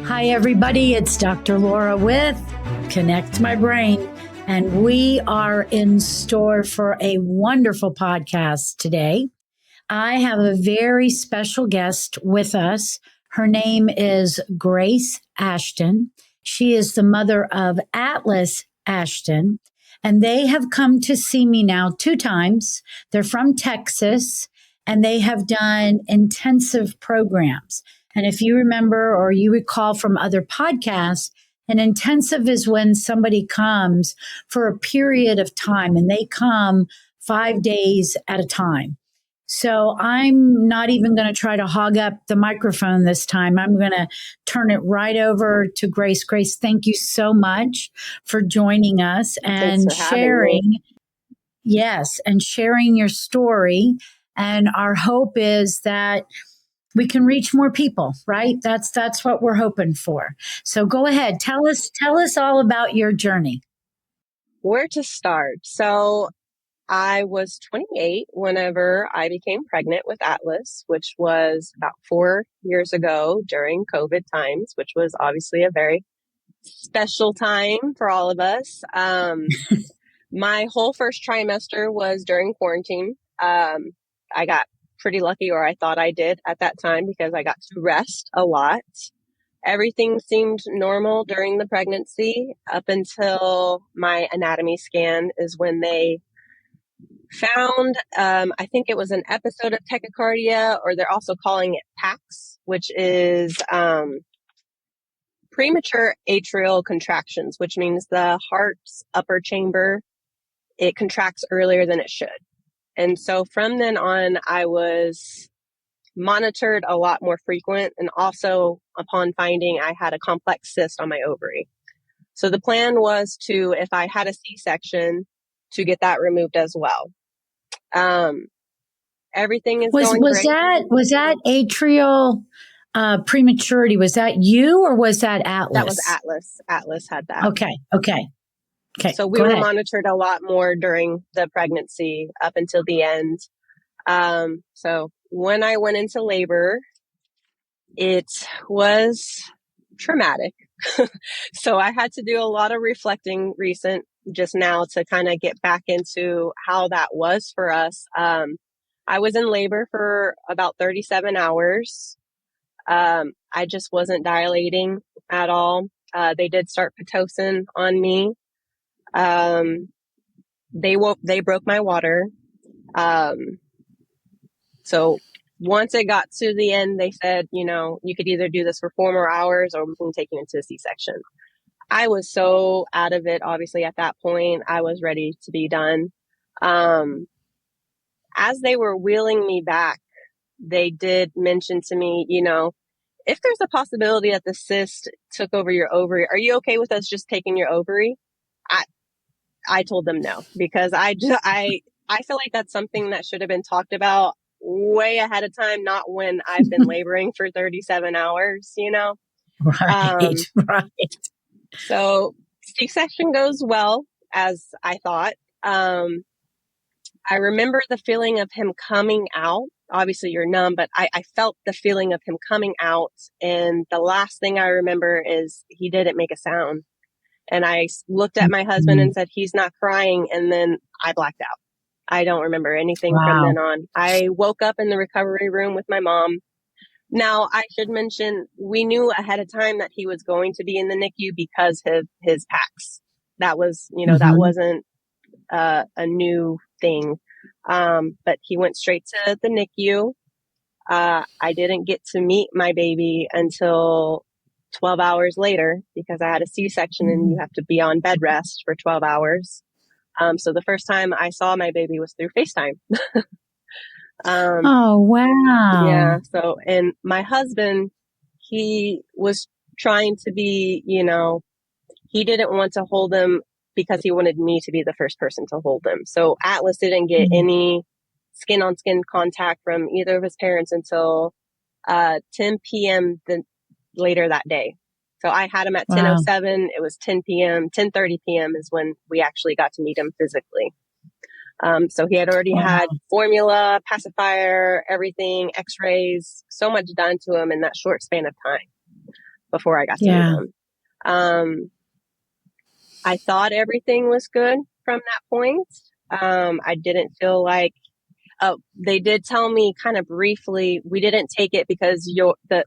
Hi, everybody. It's Dr. Laura with Connect My Brain, and we are in store for a wonderful podcast today. I have a very special guest with us. Her name is Grace Ashton. She is the mother of Atlas Ashton, and they have come to see me now 2 times. They're from Texas, and they have done intensive programs. And if you remember or you recall from other podcasts, an intensive is when somebody comes for a period of time and they come 5 days at a time. So I'm not even going to try to hog up the microphone this time. I'm going to turn it right over to Grace. Grace, thank you so much for joining us and sharing. Yes, and sharing your story. And our hope is that we can reach more people, right? That's what we're hoping for. So go ahead, tell us all about your journey. Where to start? So I was 28 whenever I became pregnant with Atlas, which was about 4 years ago during COVID times, which was obviously a very special time for all of us. My whole first trimester was during quarantine. I got pretty lucky, or I thought I did at that time, because I got to rest a lot. Everything seemed normal during the pregnancy up until my anatomy scan is when they found, I think it was an episode of tachycardia, or they're also calling it PAX, which is premature atrial contractions, which means the heart's upper chamber, it contracts earlier than it should. And so from then on, I was monitored a lot more frequent, and also upon finding I had a complex cyst on my ovary. So the plan was to, if I had a C-section, to get that removed as well. Everything is going great. Was that atrial prematurity? Was that you or was that Atlas? That was Atlas. Atlas had that. Okay. So we were monitored a lot more during the pregnancy up until the end. So when I went into labor, it was traumatic. So I had to do a lot of reflecting just now to kind of get back into how that was for us. I was in labor for about 37 hours. I just wasn't dilating at all. They did start Pitocin on me. They broke my water. So once it got to the end, they said, you could either do this for 4 more hours or we can take you into a C-section. I was so out of it. Obviously at that point, I was ready to be done. As they were wheeling me back, they did mention to me, if there's a possibility that the cyst took over your ovary, are you okay with us just taking your ovary? I told them no, because I feel like that's something that should have been talked about way ahead of time, not when I've been laboring for 37 hours, Right. So C-section goes well, as I thought. I remember the feeling of him coming out. Obviously you're numb, but I felt the feeling of him coming out. And the last thing I remember is he didn't make a sound. And I looked at my husband and said, he's not crying. And then I blacked out. I don't remember anything from then on. I woke up in the recovery room with my mom. Now, I should mention, we knew ahead of time that he was going to be in the NICU because of his PAX. That was, that wasn't a new thing. But he went straight to the NICU. I didn't get to meet my baby until 12 hours later, because I had a C-section and you have to be on bed rest for 12 hours. So the first time I saw my baby was through FaceTime. Oh, wow. Yeah. So, and my husband, he was trying to be, he didn't want to hold him because he wanted me to be the first person to hold him. So Atlas didn't get any skin on skin contact from either of his parents until 10 p.m. later that day. So I had him at 10:07. It was 10 p.m. 10:30 p.m. is when we actually got to meet him physically. So he had already had formula, pacifier, everything, x-rays, so much done to him in that short span of time. before I got to meet Yeah. him. I thought everything was good from that point. I didn't feel like, they did tell me kind of briefly, we didn't take it because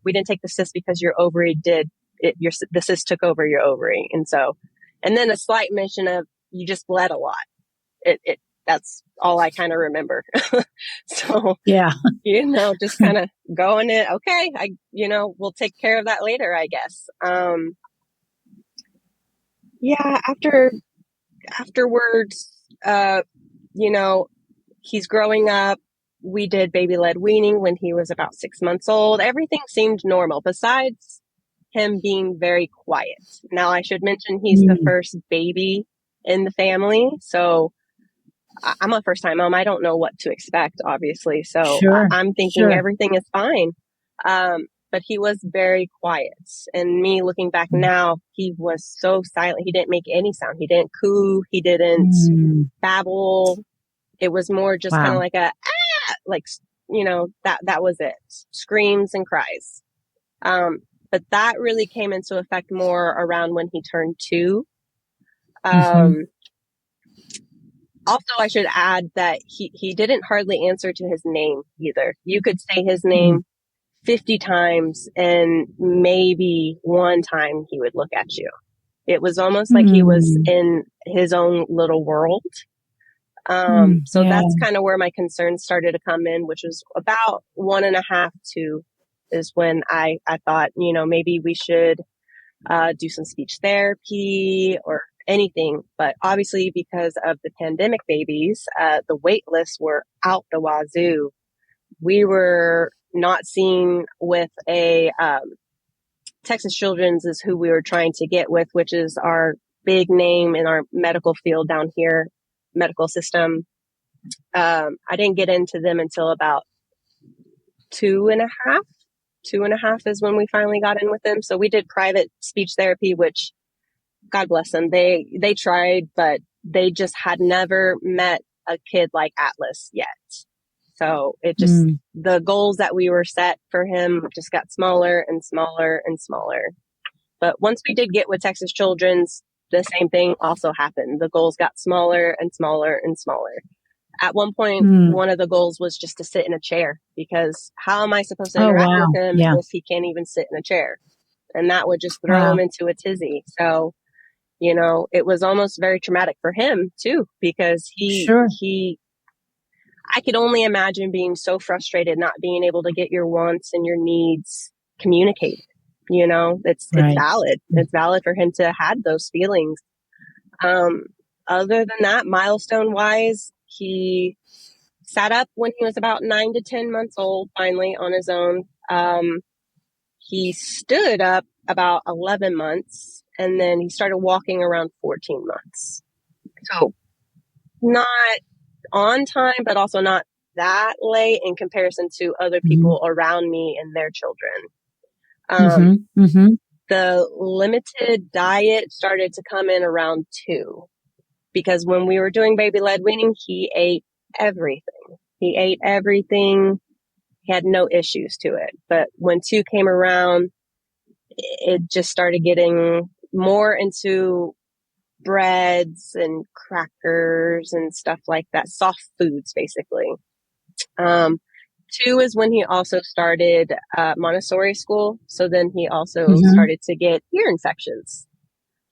we didn't take the cyst because your ovary did it, the cyst took over your ovary. And then a slight mention of you just bled a lot. That's all I kind of remember. So, Yeah. just kind of going it. Okay. We'll take care of that later, I guess. Yeah. Afterwards, he's growing up. We did baby-led weaning when he was about 6 months old. Everything seemed normal besides him being very quiet. Now, I should mention he's the first baby in the family. So I'm a first-time mom. I don't know what to expect, obviously. So I'm thinking everything is fine. But he was very quiet. And me looking back now, he was so silent. He didn't make any sound. He didn't coo. He didn't babble. It was more just kind of like that was it. Screams and cries. But that really came into effect more around when he turned 2. Also, I should add that he didn't hardly answer to his name either. You could say his name 50 times and maybe one time he would look at you. It was almost like he was in his own little world. So that's kind of where my concerns started to come in, which was about 1.5, 2 is when I thought, maybe we should do some speech therapy or anything. But obviously, because of the pandemic babies, the wait lists were out the wazoo. We were not seen with a Texas Children's is who we were trying to get with, which is our big name in our medical field down here, medical system. I didn't get into them until about 2.5. 2.5 is when we finally got in with them. So we did private speech therapy, which God bless them. They tried, but they just had never met a kid like Atlas yet. So it just, the goals that we were set for him just got smaller and smaller and smaller. But once we did get with Texas Children's, the same thing also happened. The goals got smaller and smaller and smaller. At one point, one of the goals was just to sit in a chair, because how am I supposed to interact with him if he can't even sit in a chair? And that would just throw him into a tizzy. So, it was almost very traumatic for him too, because I could only imagine being so frustrated, not being able to get your wants and your needs communicated. It's valid. It's valid for him to have had those feelings. Other than that, milestone wise, he sat up when he was about 9 to 10 months old, finally on his own. He stood up about 11 months, and then he started walking around 14 months. So not on time, but also not that late in comparison to other people around me and their children. The limited diet started to come in around 2, because when we were doing baby-led weaning, he ate everything. He ate everything. He had no issues to it. But when 2 came around, it just started getting more into breads and crackers and stuff like that. Soft foods, basically. 2 is when he also started Montessori school. So then he also started to get ear infections.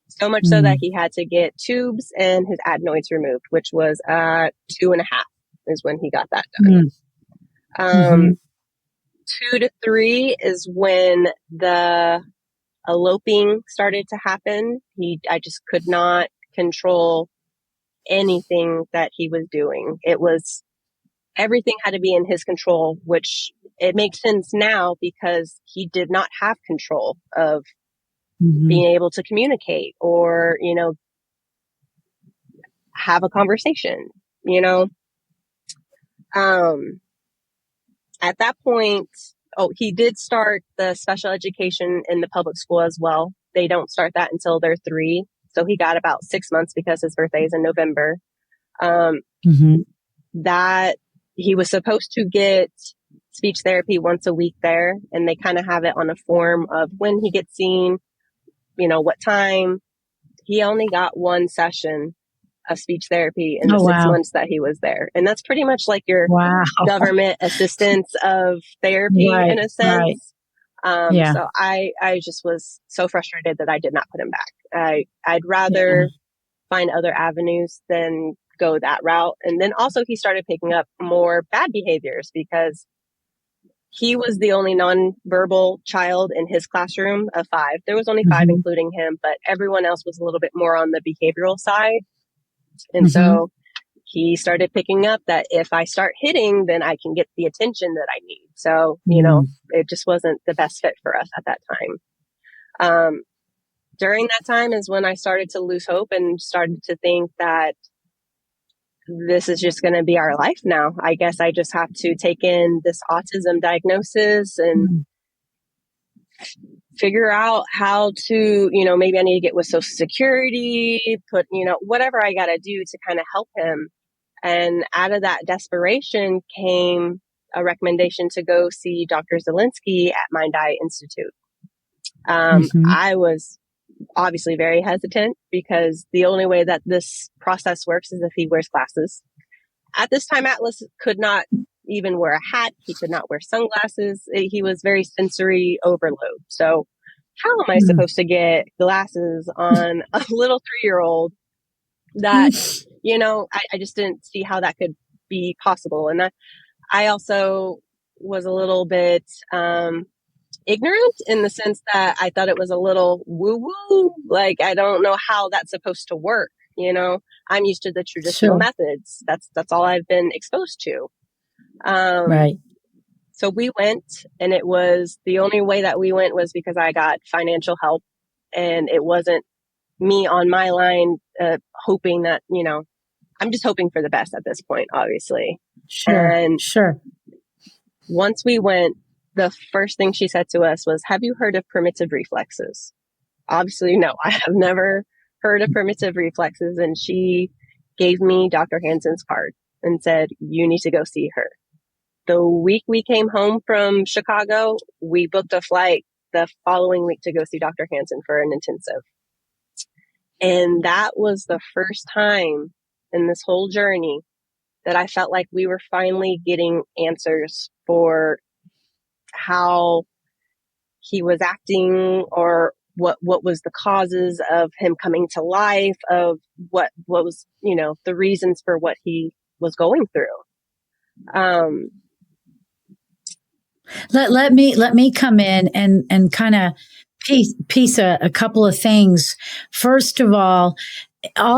So much so that he had to get tubes and his adenoids removed, which was 2.5 is when he got that done. 2 to 3 is when the eloping started to happen. I just could not control anything that he was doing. Everything had to be in his control, which it makes sense now because he did not have control of being able to communicate or, have a conversation, At that point, he did start the special education in the public school as well. They don't start that until they're 3. So he got about 6 months because his birthday is in November. That he was supposed to get speech therapy once a week there, and they kind of have it on a form of when he gets seen, what time. He only got one session of speech therapy in the Oh, 6 months that he was there. And that's pretty much like your wow. government assistance of therapy in a Right. sense. Yeah. So I just was so frustrated that I did not put him back. I'd rather find other avenues than go that route. And then also he started picking up more bad behaviors because he was the only nonverbal child in his classroom of 5. There was only 5, Mm-hmm. including him, but everyone else was a little bit more on the behavioral side. And Mm-hmm. so he started picking up that if I start hitting, then I can get the attention that I need. So, it just wasn't the best fit for us at that time. During that time is when I started to lose hope and started to think that this is just going to be our life now. I guess I just have to take in this autism diagnosis and figure out how to, maybe I need to get with Social Security, put, whatever I got to do to kind of help him. And out of that desperation came a recommendation to go see Dr. Zelinsky at Mind Eye Institute. Mm-hmm. I was obviously very hesitant because the only way that this process works is if he wears glasses. At this time, Atlas could not even wear a hat. He could not wear sunglasses. He was very sensory overload. So how am I supposed to get glasses on a little 3-year-old that, I just didn't see how that could be possible. And I also was a little bit ignorant in the sense that I thought it was a little woo-woo. Like, I don't know how that's supposed to work. I'm used to the traditional methods. That's all I've been exposed to. Right. So we went, and it was the only way that we went was because I got financial help, and it wasn't me on my line, hoping that, I'm just hoping for the best at this point, obviously. And once we went, the first thing she said to us was, "Have you heard of primitive reflexes?" Obviously, no, I have never heard of primitive reflexes. And she gave me Dr. Hansen's card and said, "You need to go see her." The week we came home from Chicago, we booked a flight the following week to go see Dr. Hansen for an intensive. And that was the first time in this whole journey that I felt like we were finally getting answers for how he was acting, or what was the causes of him coming to life, of what was, the reasons for what he was going through. Let me come in and kind of piece a couple of things. First of all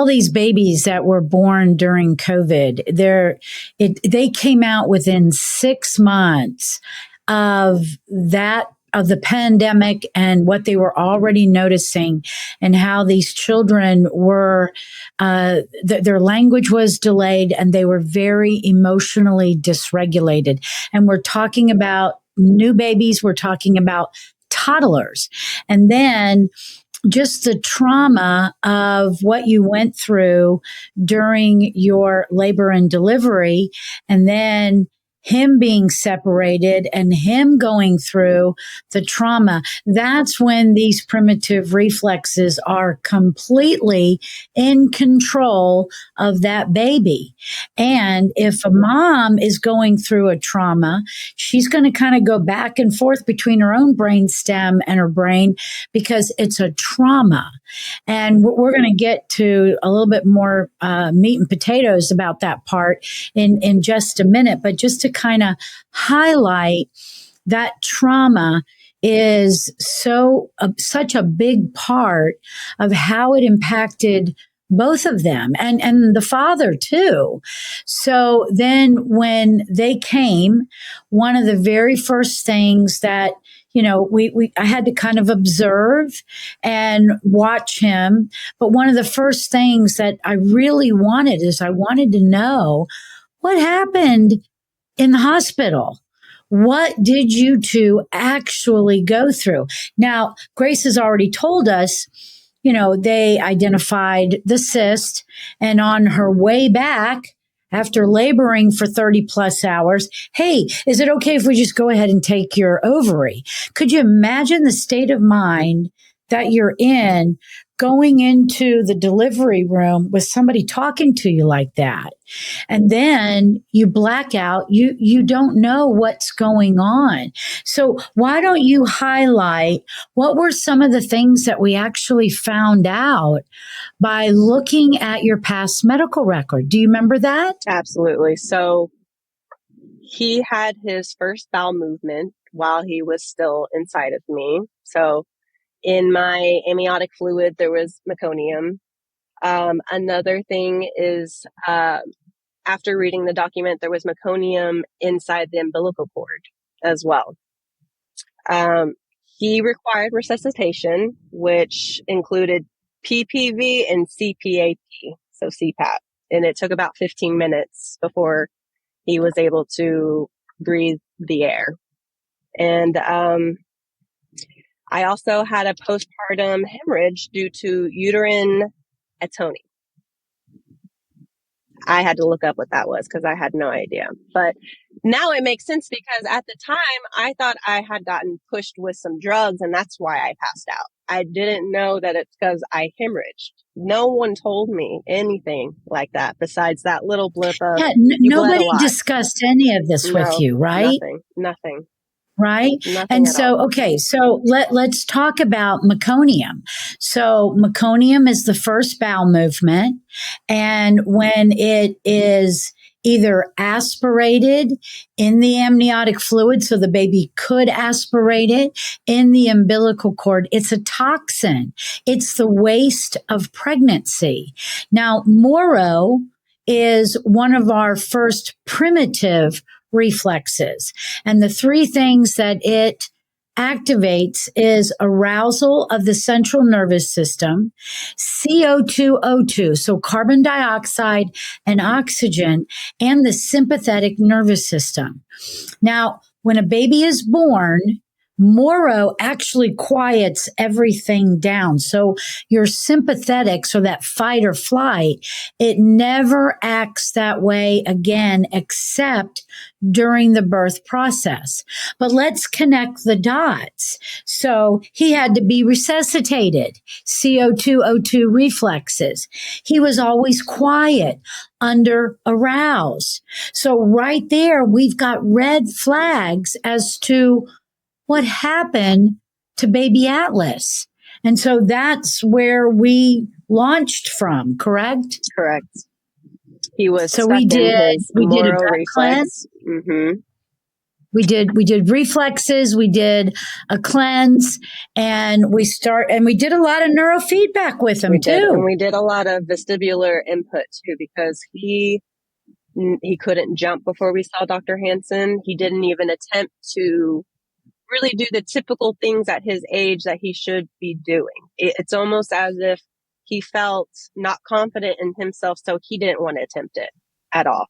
these babies that were born during COVID, they came out within 6 months of the pandemic and what they were already noticing, and how these children were, their language was delayed and they were very emotionally dysregulated. And we're talking about new babies, we're talking about toddlers. And then just the trauma of what you went through during your labor and delivery, and then him being separated and him going through the trauma. That's when these primitive reflexes are completely in control of that baby. And if a mom is going through a trauma, she's going to kind of go back and forth between her own brain stem and her brain, because it's a trauma. And we're going to get to a little bit more meat and potatoes about that part in just a minute. But just to kind of highlight that trauma is such a big part of how it impacted both of them, and the father too. So then when they came, one of the very first things that I had to kind of observe and watch him. But one of the first things that I really wanted is I wanted to know what happened in the hospital. What did you two actually go through? Now, Grace has already told us, they identified the cyst, and on her way back, after laboring for 30 plus hours, hey, is it okay if we just go ahead and take your ovary? Could you imagine the state of mind that you're in going into the delivery room with somebody talking to you like that? And then you black out. You don't know what's going on. So why don't you highlight what were some of the things that we actually found out by looking at your past medical record? Do you remember that? Absolutely. So he had his first bowel movement while he was still inside of me. So in my amniotic fluid, there was meconium. Another thing is, after reading the document, there was meconium inside the umbilical cord as well. He required resuscitation, which included PPV and CPAP, so CPAP. And it took about 15 minutes before he was able to breathe the air. And I also had a postpartum hemorrhage due to uterine atony. I had to look up what that was because I had no idea. But now it makes sense because at the time I thought I had gotten pushed with some drugs and that's why I passed out. I didn't know that it's because I hemorrhaged. No one told me anything like that besides that little blip of you bled a nobody lot. Discussed any of this with you, right? Nothing. Right. Nothing and at so, all. okay. So let's talk about meconium. So meconium is the first bowel movement. And when it is either aspirated in the amniotic fluid, so the baby could aspirate it in the umbilical cord, it's a toxin. It's the waste of pregnancy. Now, Moro is one of our first primitive reflexes. And the three things that it activates is arousal of the central nervous system, CO2O2, so carbon dioxide and oxygen, and the sympathetic nervous system. Now, when a baby is born, Moro actually quiets everything down. So your sympathetic, so that fight or flight, it never acts that way again, except during the birth process. But let's connect the dots. So he had to be resuscitated, CO2O2 reflexes. He was always quiet, under aroused. So right there, we've got red flags as to what happened to baby Atlas. And so that's where we launched from, correct? Correct. He was so stuck we did in his we did a Moro gut reflex. cleanse. We did reflexes, we did a cleanse, and we did a lot of neurofeedback with him too. And we did a lot of vestibular input too, because he couldn't jump before we saw Dr. Hansen. He didn't even attempt to really do the typical things at his age that he should be doing. It's almost as if he felt not confident in himself, so he didn't want to attempt it at all.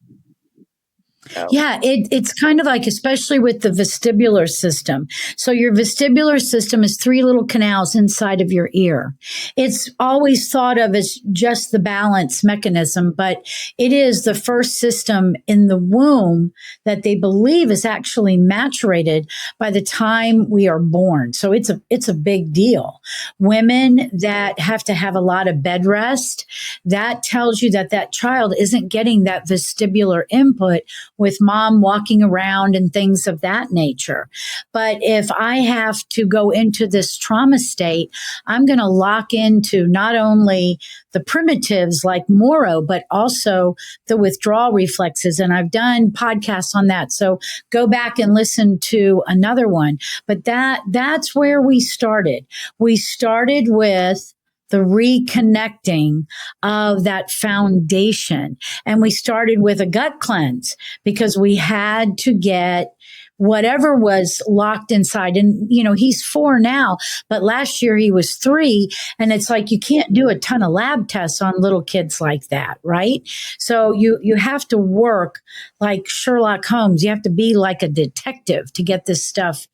So. Yeah, it's kind of like, especially with the vestibular system. So your vestibular system is three little canals inside of your ear. It's always thought of as just the balance mechanism, but it is the first system in the womb that they believe is actually maturated by the time we are born. So it's a big deal. Women that have to have a lot of bed rest, that tells you that child isn't getting that vestibular input with mom walking around and things of that nature. But if I have to go into this trauma state, I'm going to lock into not only the primitives like Moro, but also the withdrawal reflexes. And I've done podcasts on that. So go back and listen to another one. But that's where we started. We started with the reconnecting of that foundation. And we started with a gut cleanse because we had to get whatever was locked inside. And, he's 4 now, but last year he was 3. And it's like, you can't do a ton of lab tests on little kids like that, right? So you have to work like Sherlock Holmes. You have to be like a detective to get this stuff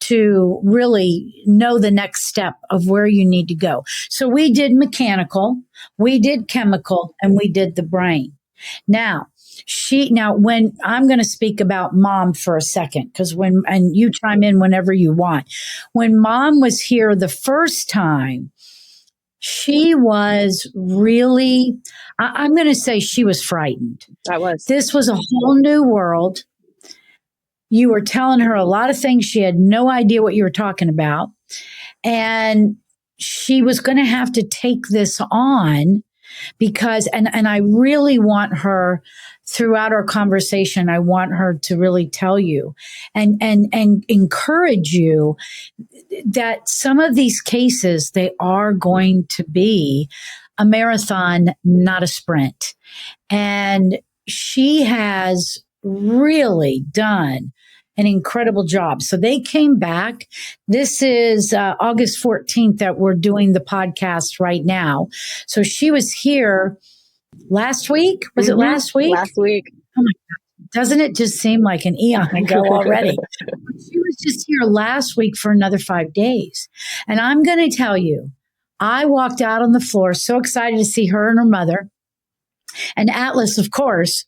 to really know the next step of where you need to go. So we did mechanical, we did chemical, and we did the brain. Now, Now when I'm going to speak about mom for a second, because and you chime in whenever you want. When mom was here the first time, she was really, I'm going to say she was frightened. I was. This was a whole new world. You were telling her a lot of things. She had no idea what you were talking about. And she was going to have to take this on because, and I really want her throughout our conversation, I want her to really tell you and encourage you that some of these cases, they are going to be a marathon, not a sprint. And she has really done an incredible job. So they came back. This is August 14th that we're doing the podcast right now. So she was here last week. Was it last week? Last week. Oh my God. Doesn't it just seem like an eon ago already? She was just here last week for another 5 days. And I'm going to tell you, I walked out on the floor so excited to see her and her mother. And Atlas, of course.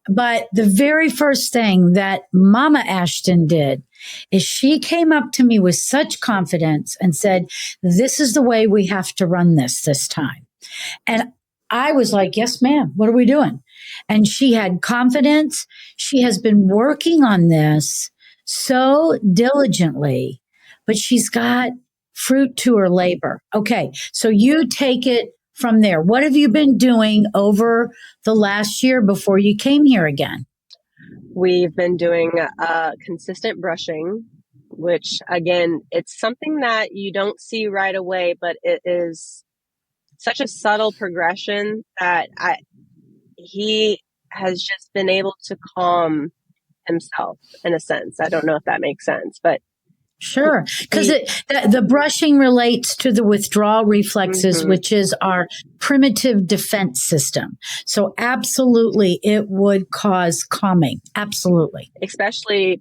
But the very first thing that Mama Ashton did is she came up to me with such confidence and said, this is the way we have to run this time. And I was like, yes, ma'am. What are we doing? And she had confidence. She has been working on this so diligently, but she's got fruit to her labor. Okay. So you take it from there. What have you been doing over the last year before you came here again? We've been doing consistent brushing, which again, it's something that you don't see right away, but it is such a subtle progression that he has just been able to calm himself in a sense. I don't know if that makes sense, but sure, because the brushing relates to the withdrawal reflexes, which is our primitive defense system. So absolutely, it would cause calming. Absolutely. Especially,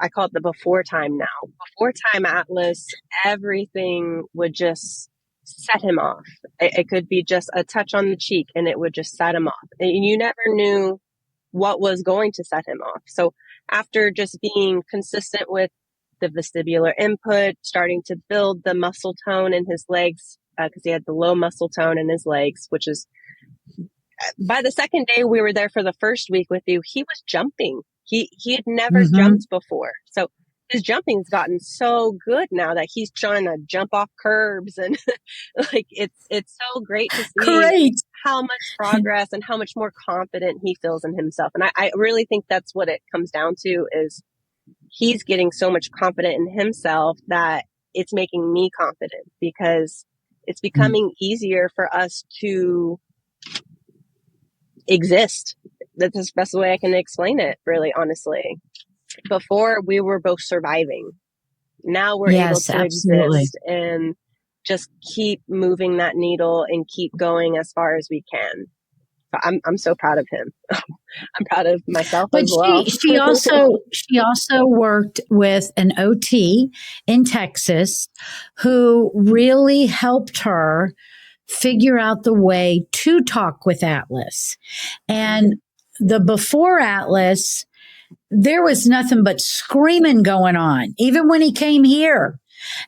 I call it the before time now. Before time Atlas, everything would just set him off. It could be just a touch on the cheek and it would just set him off. And you never knew what was going to set him off. So after just being consistent with the vestibular input, starting to build the muscle tone in his legs, because he had the low muscle tone in his legs, which is, by the second day we were there for the first week with you, he was jumping. He had never jumped before. So his jumping's gotten so good now that he's trying to jump off curbs and like it's so great to see how much progress and how much more confident he feels in himself. And I really think that's what it comes down to is he's getting so much confident in himself that it's making me confident because it's becoming easier for us to exist. That's the best way I can explain it, really, honestly. Before we were both surviving. Now we're able to exist and just keep moving that needle and keep going as far as we can. I'm so proud of him. I'm proud of myself as well. She also worked with an OT in Texas who really helped her figure out the way to talk with Atlas. And the before Atlas, there was nothing but screaming going on, even when he came here.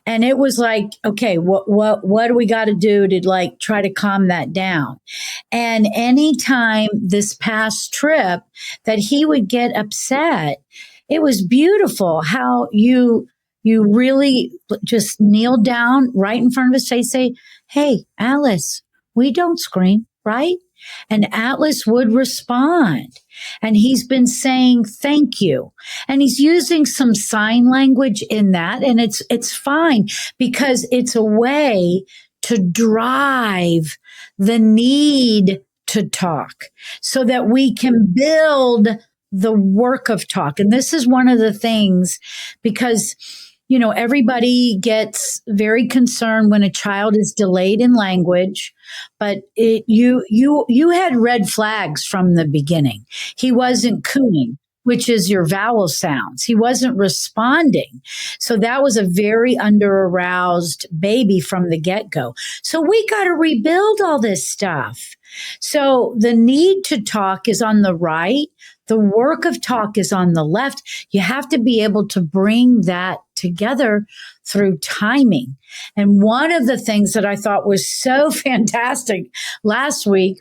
And it was like, okay, what do we got to do to like try to calm that down? And anytime this past trip that he would get upset, it was beautiful how you really just kneel down right in front of his face, say, hey, Alice, we don't scream, right? And Atlas would respond. And he's been saying thank you. And he's using some sign language in that. And it's fine because it's a way to drive the need to talk so that we can build the work of talk. And this is one of the things because you know, everybody gets very concerned when a child is delayed in language, but you had red flags from the beginning. He wasn't cooing, which is your vowel sounds. He wasn't responding. So that was a very under-aroused baby from the get-go. So we got to rebuild all this stuff. So the need to talk is on the right. The work of talk is on the left. You have to be able to bring that together through timing. And one of the things that I thought was so fantastic last week,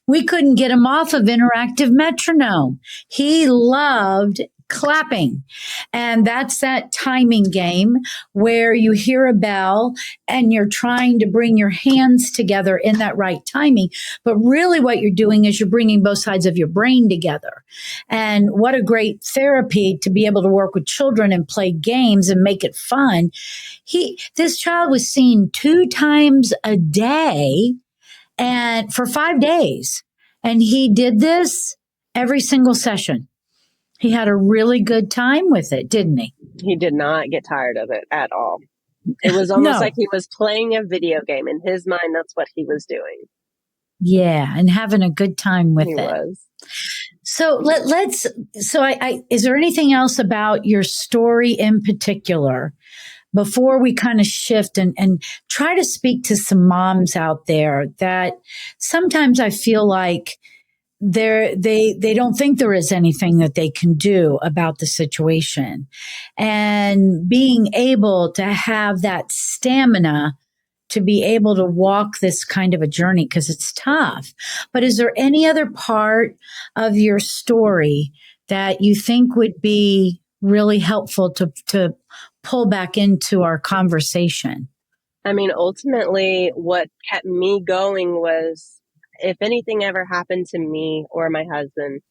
we couldn't get him off of interactive metronome. He loved clapping. And that's that timing game where you hear a bell and you're trying to bring your hands together in that right timing. But really what you're doing is you're bringing both sides of your brain together. And what a great therapy to be able to work with children and play games and make it fun. This child was seen 2 times a day and for 5 days. And he did this every single session. He had a really good time with it, didn't he? He did not get tired of it at all. It was almost like he was playing a video game. In his mind, that's what he was doing. Yeah, and having a good time with it. He was. So is there anything else about your story in particular before we kind of shift and try to speak to some moms out there that sometimes I feel like they don't think there is anything that they can do about the situation, and being able to have that stamina to be able to walk this kind of a journey because it's tough. But is there any other part of your story that you think would be really helpful to pull back into our conversation? I mean, ultimately, what kept me going was, if anything ever happened to me or my husband,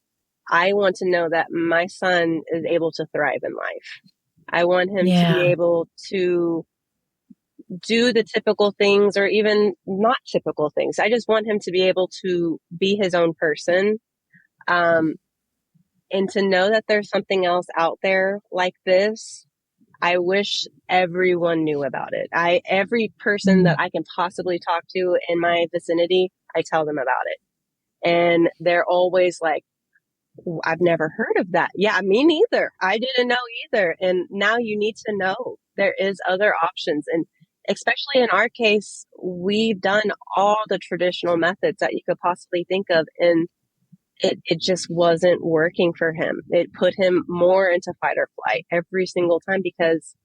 I want to know that my son is able to thrive in life. I want him to be able to do the typical things or even not typical things. I just want him to be able to be his own person. And to know that there's something else out there like this. I wish everyone knew about it. Every person that I can possibly talk to in my vicinity, I tell them about it. And they're always like, I've never heard of that. Yeah, me neither. I didn't know either. And now you need to know there is other options. And especially in our case, we've done all the traditional methods that you could possibly think of. And it just wasn't working for him. It put him more into fight or flight every single time because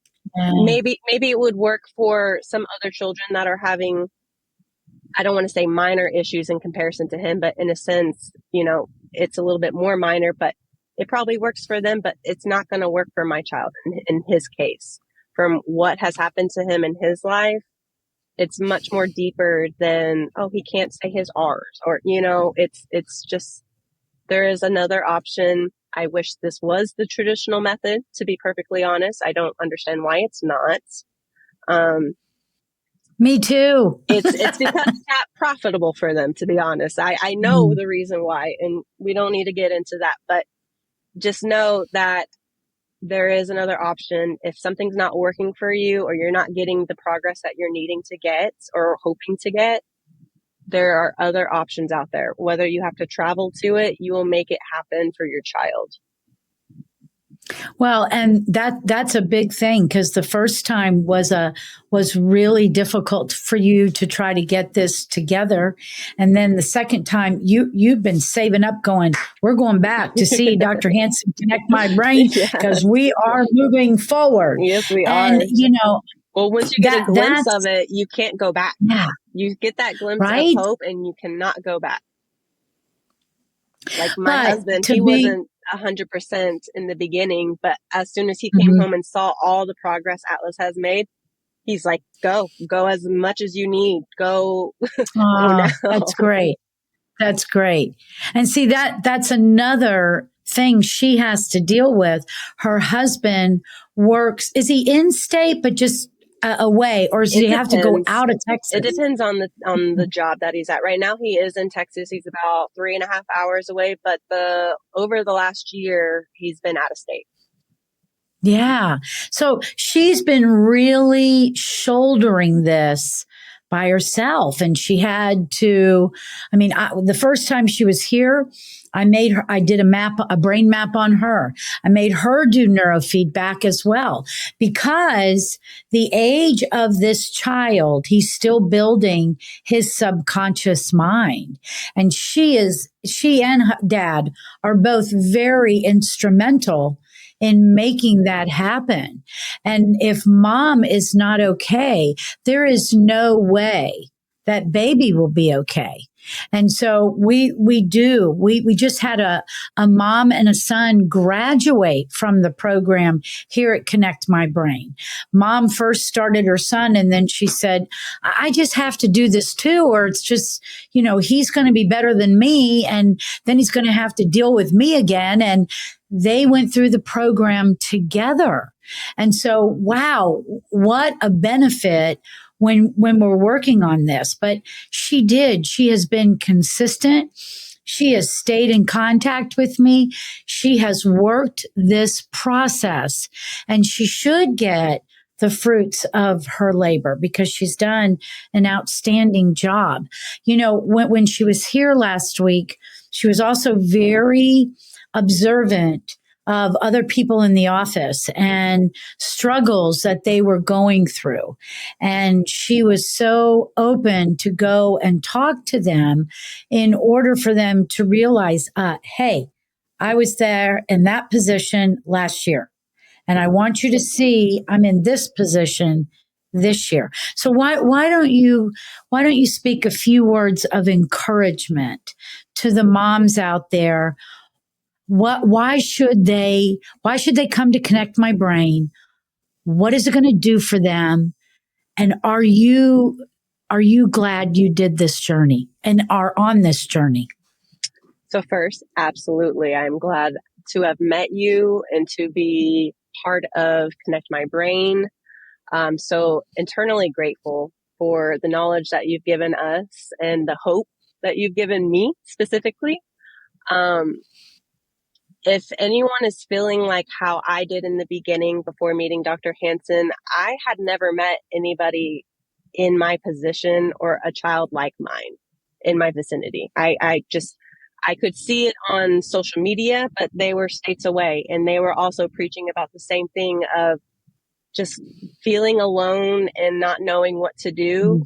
maybe it would work for some other children that are having, I don't want to say minor issues in comparison to him, but in a sense, it's a little bit more minor, but it probably works for them, but it's not going to work for my child in his case. From what has happened to him in his life, it's much more deeper than, he can't say his R's or, it's just, there is another option. I wish this was the traditional method, to be perfectly honest. I don't understand why it's not. Me too. It's because it's not profitable for them, to be honest. I know the reason why, and we don't need to get into that, but just know that there is another option. If something's not working for you or you're not getting the progress that you're needing to get or hoping to get, there are other options out there. Whether you have to travel to it, you will make it happen for your child. Well, and that's a big thing because the first time was really difficult for you to try to get this together, and then the second time you've been saving up, going, we're going back to see Dr. Hanson connect my brain because we are moving forward. Yes, we are. And well, once you get a glimpse of it, you can't go back. Yeah, you get that glimpse of hope, and you cannot go back. Like my husband, he wasn't 100% in the beginning, but as soon as he came home and saw all the progress Atlas has made, he's like, go as much as you need. Go. Go now. That's great. That's great. And see, that's another thing she has to deal with. Her husband works. Is he in state, but just away, or does he have to go out of Texas? It depends on the job that he's at. Right now, he is in Texas. He's about 3.5 hours away, but over the last year, he's been out of state. Yeah. So she's been really shouldering this by herself. And she had to, the first time she was here, I did a brain map on her. I made her do neurofeedback as well, because the age of this child, he's still building his subconscious mind. And she and her dad are both very instrumental in making that happen. And if mom is not okay, there is no way that baby will be okay. And so we just had a mom and a son graduate from the program here at Connect My Brain. Mom first started her son, and then she said, I just have to do this too, or it's just, he's going to be better than me, and then he's going to have to deal with me again. And they went through the program together. And so, wow, what a benefit when we're working on this. But she has been consistent. She has stayed in contact with me. She has worked this process, and she should get the fruits of her labor because she's done an outstanding job. When she was here last week, she was also very observant of other people in the office and struggles that they were going through. And she was so open to go and talk to them in order for them to realize, hey, I was there in that position last year, and I want you to see I'm in this position this year. So why don't you speak a few words of encouragement to the moms out there? Why should they come to Connect My Brain? What is it going to do for them? And are you glad you did this journey and are on this journey? So first, absolutely. I'm glad to have met you and to be part of Connect My Brain. So internally grateful for the knowledge that you've given us and the hope that you've given me specifically. If anyone is feeling like how I did in the beginning before meeting Dr. Hansen, I had never met anybody in my position or a child like mine in my vicinity. I could see it on social media, but they were states away, and they were also preaching about the same thing of just feeling alone and not knowing what to do,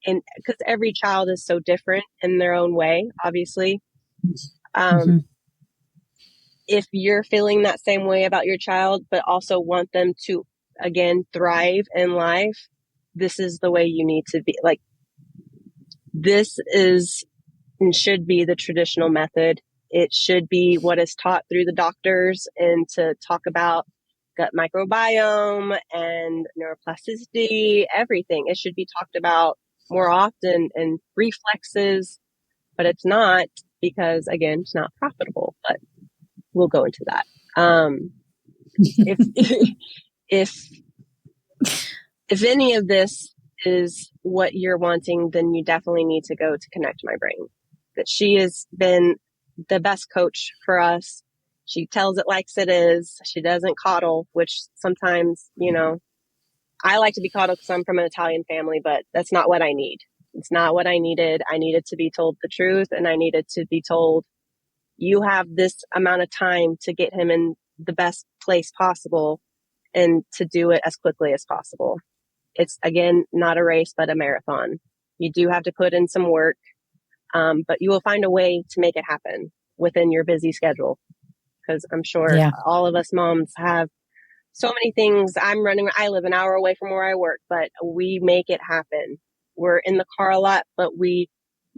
because every child is so different in their own way, obviously. If you're feeling that same way about your child, but also want them to, again, thrive in life, this is the way you need to be. Like, this is and should be the traditional method. It should be what is taught through the doctors, and to talk about gut microbiome and neuroplasticity, everything. It should be talked about more often, and reflexes, but it's not, because, again, it's not profitable. But we'll go into that. If any of this is what you're wanting, then you definitely need to go to Connect My Brain. That she has been the best coach for us. She tells it like it is. She doesn't coddle, which sometimes, I like to be coddled because I'm from an Italian family, but that's not what I need. It's not what I needed. I needed to be told the truth, and I needed to be told, you have this amount of time to get him in the best place possible and to do it as quickly as possible. It's, again, not a race, but a marathon. You do have to put in some work, but you will find a way to make it happen within your busy schedule. Because I'm sure all of us moms have so many things. I live an hour away from where I work, but we make it happen. We're in the car a lot, but we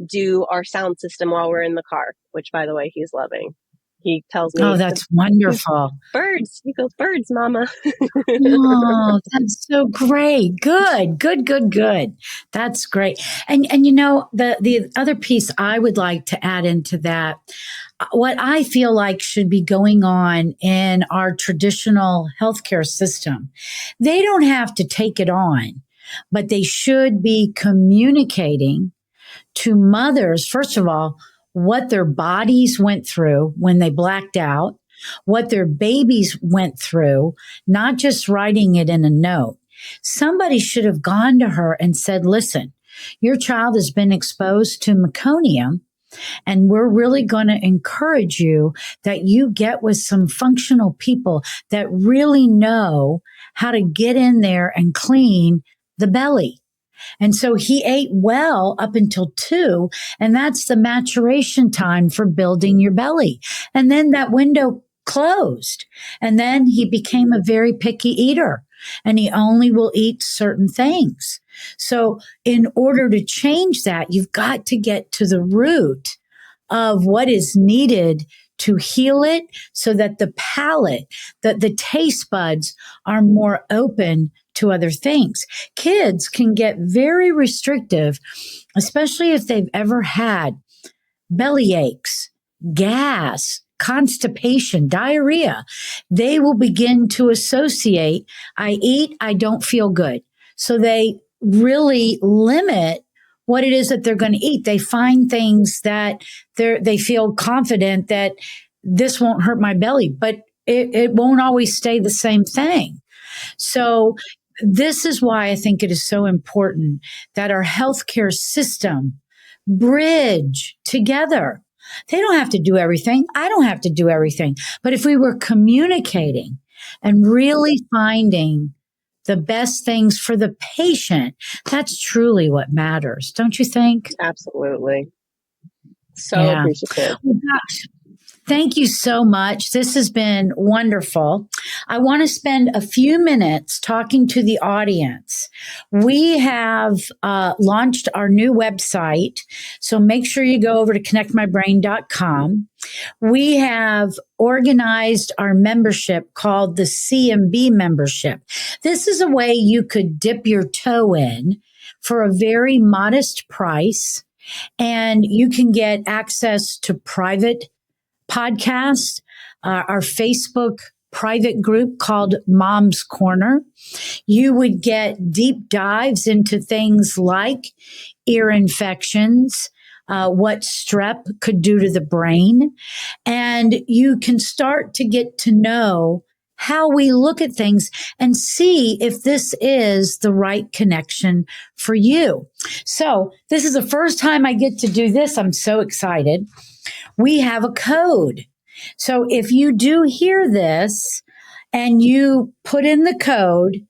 do our sound system while we're in the car, which, by the way, he's loving. He tells me, oh, that's wonderful. Birds. He goes, birds, mama. Oh, that's so great. Good. That's great. And the other piece I would like to add into that, what I feel like should be going on in our traditional healthcare system, they don't have to take it on, but they should be communicating to mothers, first of all, what their bodies went through when they blacked out, what their babies went through, not just writing it in a note. Somebody should have gone to her and said, listen, your child has been exposed to meconium, And we're really going to encourage you that you get with some functional people that really know how to get in there and clean the belly. And so he ate well up until 2, and that's the maturation time for building your belly. And then that window closed. And then he became a very picky eater, and he only will eat certain things. So in order to change that, you've got to get to the root of what is needed to heal it so that the palate, that the taste buds are more open to other things. Kids can get very restrictive, especially if they've ever had belly aches, gas, constipation, diarrhea. They will begin to associate, I eat, I don't feel good. So they really limit what it is that they're going to eat. They find things that they feel confident that this won't hurt my belly, but it won't always stay the same thing. So this is why I think it is so important that our healthcare system bridge together. They don't have to do everything. I don't have to do everything. But if we were communicating and really finding the best things for the patient, that's truly what matters. Don't you think? Absolutely. So appreciative. Well, gosh, thank you so much. This has been wonderful. I want to spend a few minutes talking to the audience. We have launched our new website, so make sure you go over to connectmybrain.com. We have organized our membership called the CMB membership. This is a way you could dip your toe in for a very modest price, and you can get access to private podcasts, our Facebook private group called Mom's Corner. You would get deep dives into things like ear infections, what strep could do to the brain. And you can start to get to know how we look at things and see if this is the right connection for you. So this is the first time I get to do this. I'm so excited. We have a code. So if you do hear this and you put in the code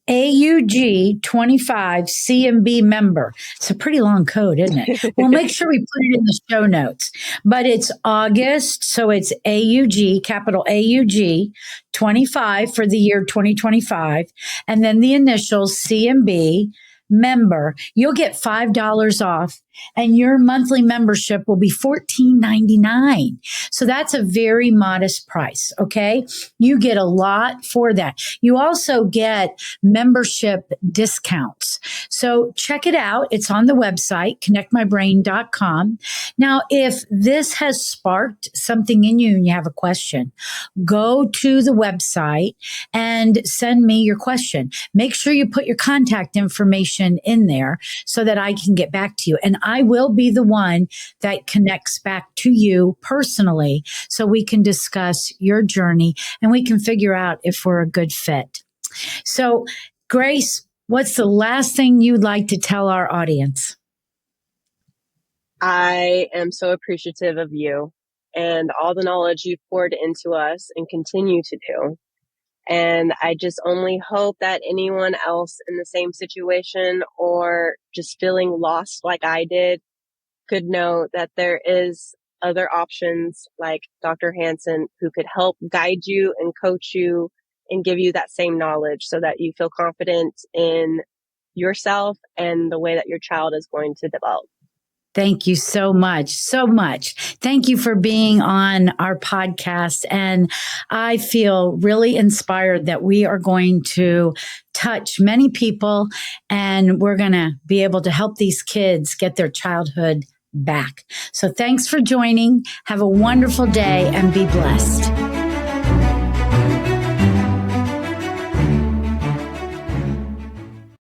AUG25 CMB member, it's a pretty long code, isn't it? We'll make sure we put it in the show notes, but it's August. So it's AUG, capital AUG 25 for the year 2025. And then the initials CMB member, you'll get $5 off, and your monthly membership will be $14.99. So that's a very modest price. Okay. You get a lot for that. You also get membership discounts. So check it out. It's on the website, connectmybrain.com. Now, if this has sparked something in you and you have a question, go to the website and send me your question. Make sure you put your contact information in there so that I can get back to you. And I will be the one that connects back to you personally so we can discuss your journey and we can figure out if we're a good fit. So, Grace, what's the last thing you'd like to tell our audience? I am so appreciative of you and all the knowledge you've poured into us and continue to do. And I just only hope that anyone else in the same situation or just feeling lost like I did could know that there is other options like Dr. Hansen who could help guide you and coach you and give you that same knowledge so that you feel confident in yourself and the way that your child is going to develop. Thank you so much. So much. Thank you for being on our podcast. And I feel really inspired that we are going to touch many people and we're going to be able to help these kids get their childhood back. So thanks for joining. Have a wonderful day and be blessed.